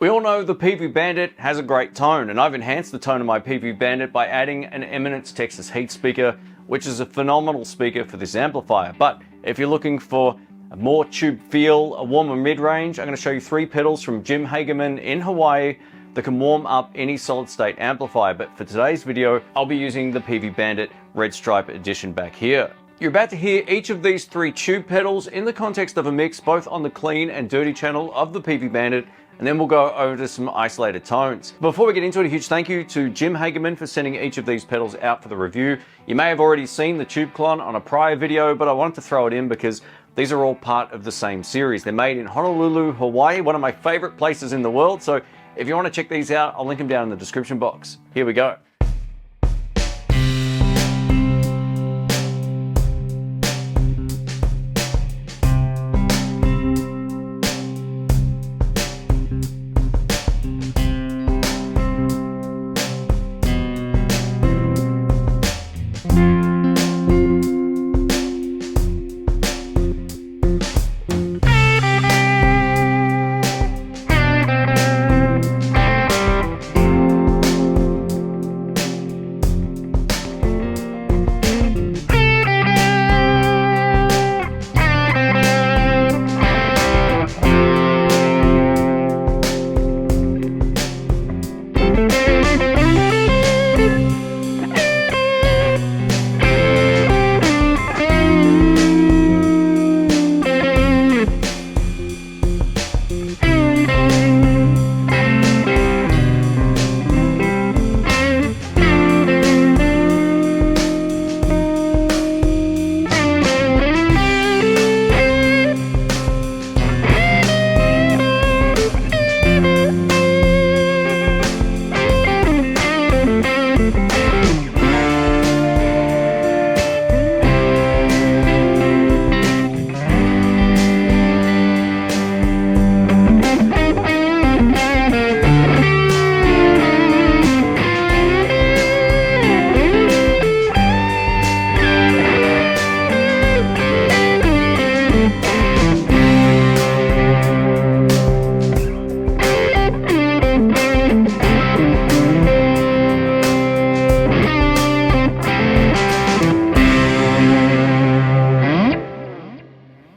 We all know the Peavey Bandit has a great tone, and I've enhanced the tone of my Peavey Bandit by adding an Eminence Texas Heat speaker, which is a phenomenal speaker for this amplifier. But if you're looking for a more tube feel, a warmer mid-range, I'm going to show you 3 pedals from Jim Hagerman in Hawaii that can warm up any solid state amplifier. But for today's video, I'll be using the Peavey Bandit Red Stripe Edition back here. You're about to hear each of these 3 tube pedals in the context of a mix, both on the clean and dirty channel of the Peavey Bandit, and then we'll go over to some isolated tones. Before we get into it, a huge thank you to Jim Hagerman for sending each of these pedals out for the review. You may have already seen the TUBEKLON on a prior video, but I wanted to throw it in because these are all part of the same series. They're made in Honolulu, Hawaii, one of my favorite places in the world. So if you want to check these out, I'll link them down in the description box. Here we go.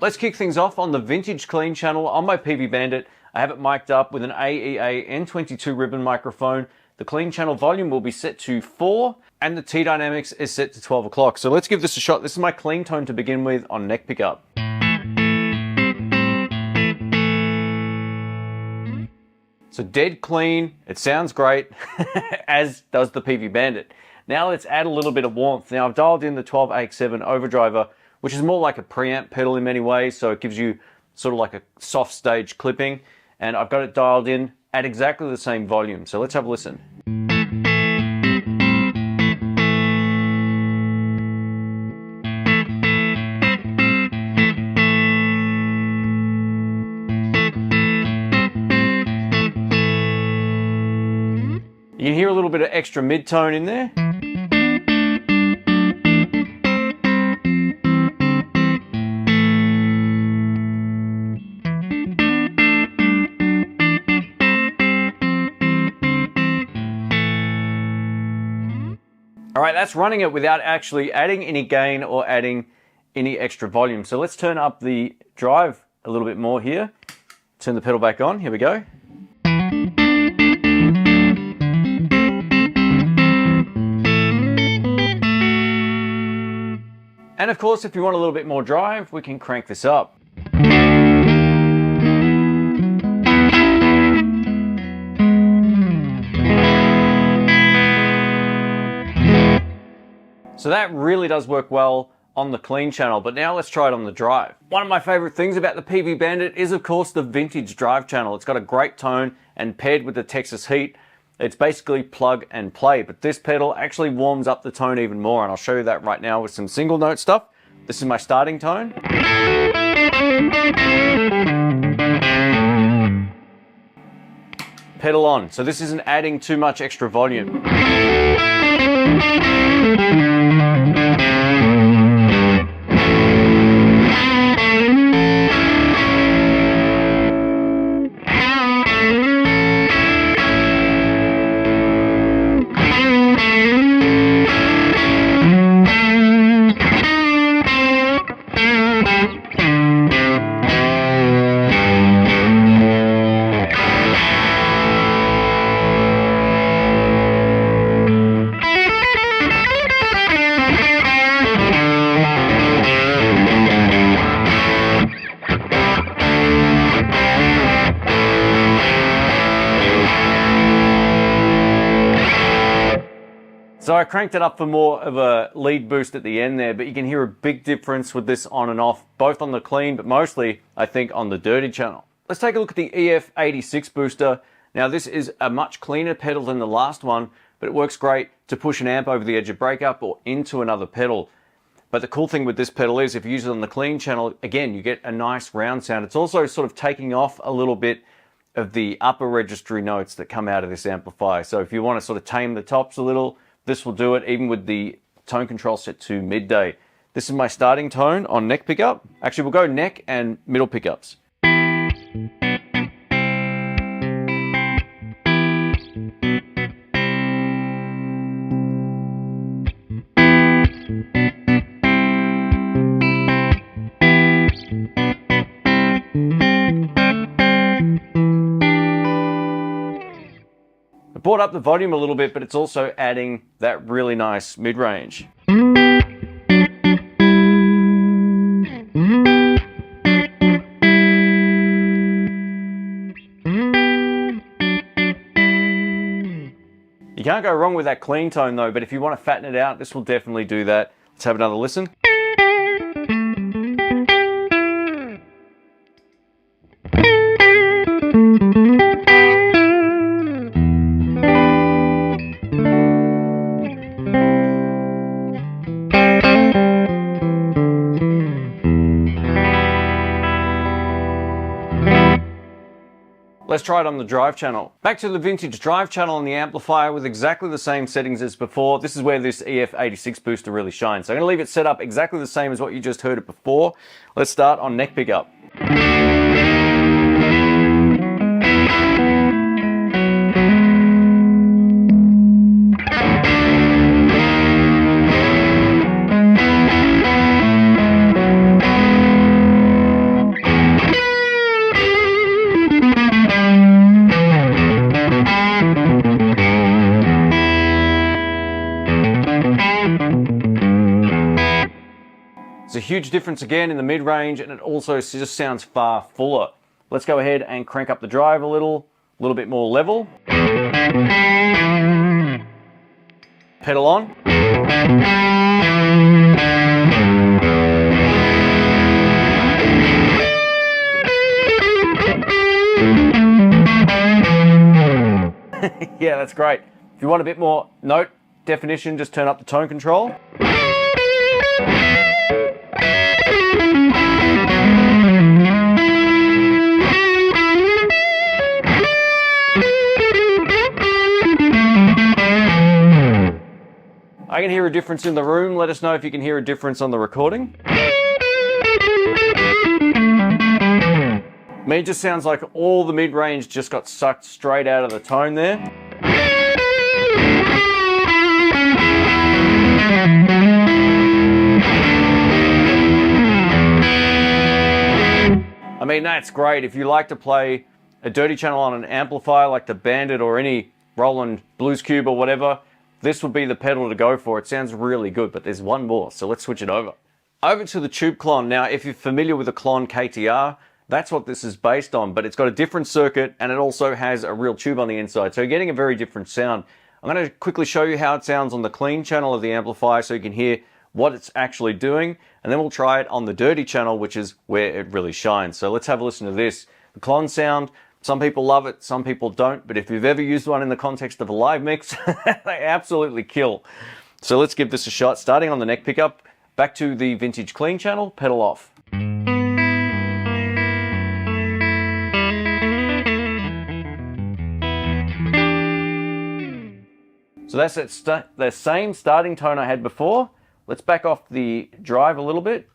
Let's kick things off on the Vintage Clean channel on my Peavey Bandit. I have it mic'd up with an AEA N22 ribbon microphone. The clean channel volume will be set to 4 and the T dynamics is set to 12 o'clock. So let's give this a shot. This is my clean tone to begin with on neck pickup. So dead clean, it sounds great, as does the Peavey Bandit. Now let's add a little bit of warmth. Now I've dialed in the 12AX7 Overdriver, which is more like a preamp pedal in many ways, so it gives you sort of like a soft stage clipping, and I've got it dialed in at exactly the same volume. So let's have a listen. You can hear a little bit of extra mid-tone in there. All right, that's running it without actually adding any gain or adding any extra volume. So let's turn up the drive a little bit more here. Turn the pedal back on, here we go. And of course, if you want a little bit more drive, we can crank this up. So that really does work well on the clean channel, but now let's try it on the drive. One of my favorite things about the Peavey Bandit is of course the vintage drive channel. It's got a great tone, and paired with the Texas Heat, it's basically plug and play, but this pedal actually warms up the tone even more, and I'll show you that right now with some single note stuff. This is my starting tone. Pedal on. So this isn't adding too much extra volume. So I cranked it up for more of a lead boost at the end there, but you can hear a big difference with this on and off, both on the clean, but mostly, I think, on the dirty channel. Let's take a look at the EF86 booster. Now this is a much cleaner pedal than the last one, but it works great to push an amp over the edge of breakup or into another pedal. But the cool thing with this pedal is if you use it on the clean channel, again, you get a nice round sound. It's also sort of taking off a little bit of the upper registry notes that come out of this amplifier. So if you want to sort of tame the tops a little, this will do it, even with the tone control set to midday. This is my starting tone on neck pickup. Actually, we'll go neck and middle pickups. I brought up the volume a little bit, but it's also adding that really nice mid-range. You can't go wrong with that clean tone though, but if you want to fatten it out, this will definitely do that. Let's have another listen. Let's try it on the drive channel. Back to the vintage drive channel on the amplifier with exactly the same settings as before. This is where this EF86 booster really shines. So I'm going to leave it set up exactly the same as what you just heard it before. Let's start on neck pickup. There's a huge difference again in the mid-range, and it also just sounds far fuller. Let's go ahead and crank up the drive a little bit more level. Pedal on. Yeah, that's great. If you want a bit more note definition, just turn up the tone control. I can hear a difference in the room. Let us know if you can hear a difference on the recording. Me, it just sounds like all the mid-range just got sucked straight out of the tone there. I mean, that's great. If you like to play a dirty channel on an amplifier like the Bandit or any Roland Blues Cube or whatever, this would be the pedal to go for. It sounds really good, but there's one more, so let's switch it over. Over to the TUBEKLON. Now, if you're familiar with the Klon KTR, that's what this is based on, but it's got a different circuit and it also has a real tube on the inside, so you're getting a very different sound. I'm going to quickly show you how it sounds on the clean channel of the amplifier so you can hear what it's actually doing, and then we'll try it on the dirty channel, which is where it really shines. So let's have a listen to this. The Klon sound, some people love it, some people don't, but if you've ever used one in the context of a live mix, they absolutely kill. So let's give this a shot, starting on the neck pickup, back to the vintage clean channel, pedal off. So that's the same starting tone I had before. Let's back off the drive a little bit.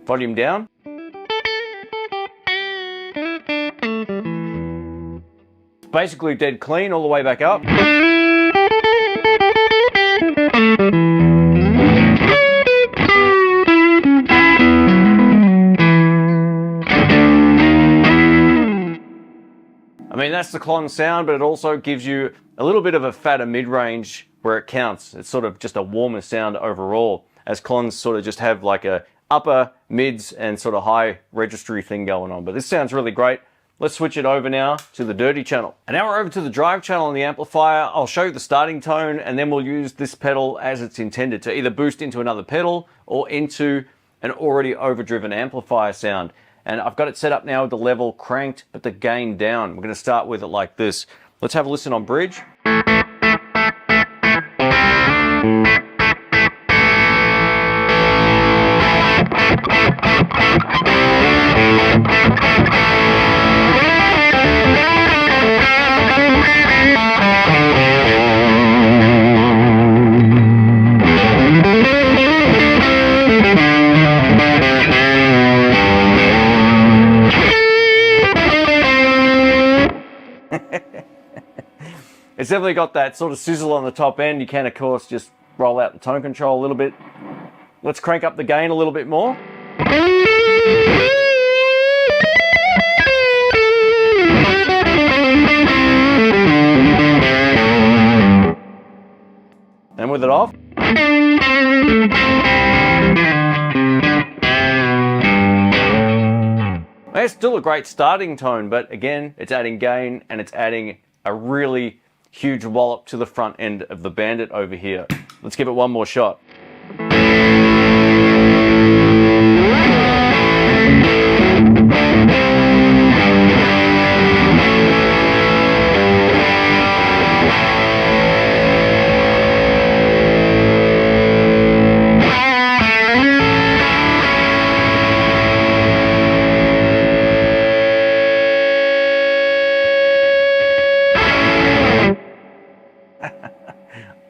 Volume down. It's basically dead clean all the way back up. mean, that's the Klon sound, but it also gives you a little bit of a fatter mid-range where it counts. It's sort of just a warmer sound overall, as Klons sort of just have like a upper, mids, and sort of high registry thing going on. But this sounds really great. Let's switch it over now to the dirty channel. And now we're over to the drive channel on the amplifier. I'll show you the starting tone, and then we'll use this pedal as it's intended to either boost into another pedal or into an already overdriven amplifier sound. And I've got it set up now with the level cranked, but the gain down. We're going to start with it like this. Let's have a listen on bridge. It's definitely got that sort of sizzle on the top end. You can, of course, just roll out the tone control a little bit. Let's crank up the gain a little bit more. And with it off. It's still a great starting tone, but again, it's adding gain and it's adding a really huge wallop to the front end of the Bandit over here. Let's give it one more shot.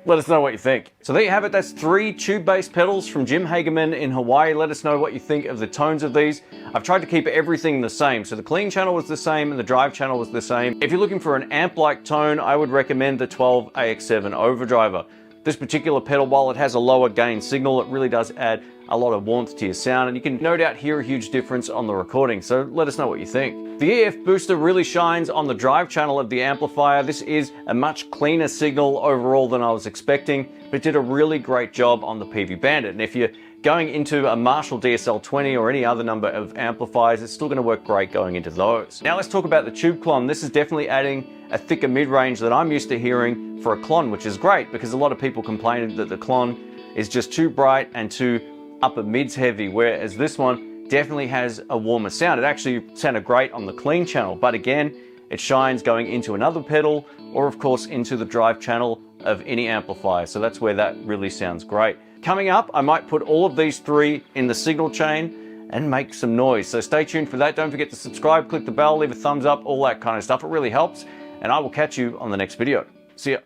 Let us know what you think. So there you have it. That's 3 tube-based pedals from Jim Hagerman in Hawaii. Let us know what you think of the tones of these. I've tried to keep everything the same. So the clean channel was the same and the drive channel was the same. If you're looking for an amp-like tone, I would recommend the 12 AX7 Overdriver. This particular pedal, while it has a lower gain signal, it really does add a lot of warmth to your sound, and you can no doubt hear a huge difference on the recording, so let us know what you think. The EF booster really shines on the drive channel of the amplifier. This is a much cleaner signal overall than I was expecting, but it did a really great job on the Peavey Bandit. And if you're going into a Marshall DSL-20 or any other number of amplifiers, it's still going to work great going into those. Now let's talk about the tube Klon. This is definitely adding a thicker mid-range that I'm used to hearing for a Klon, which is great because a lot of people complained that the Klon is just too bright and too upper mids heavy, whereas this one definitely has a warmer sound. It actually sounded great on the clean channel, but again, it shines going into another pedal or of course into the drive channel of any amplifier. So that's where that really sounds great. Coming up, I might put all of these 3 in the signal chain and make some noise. So stay tuned for that. Don't forget to subscribe, click the bell, leave a thumbs up, all that kind of stuff. It really helps. And I will catch you on the next video. See ya.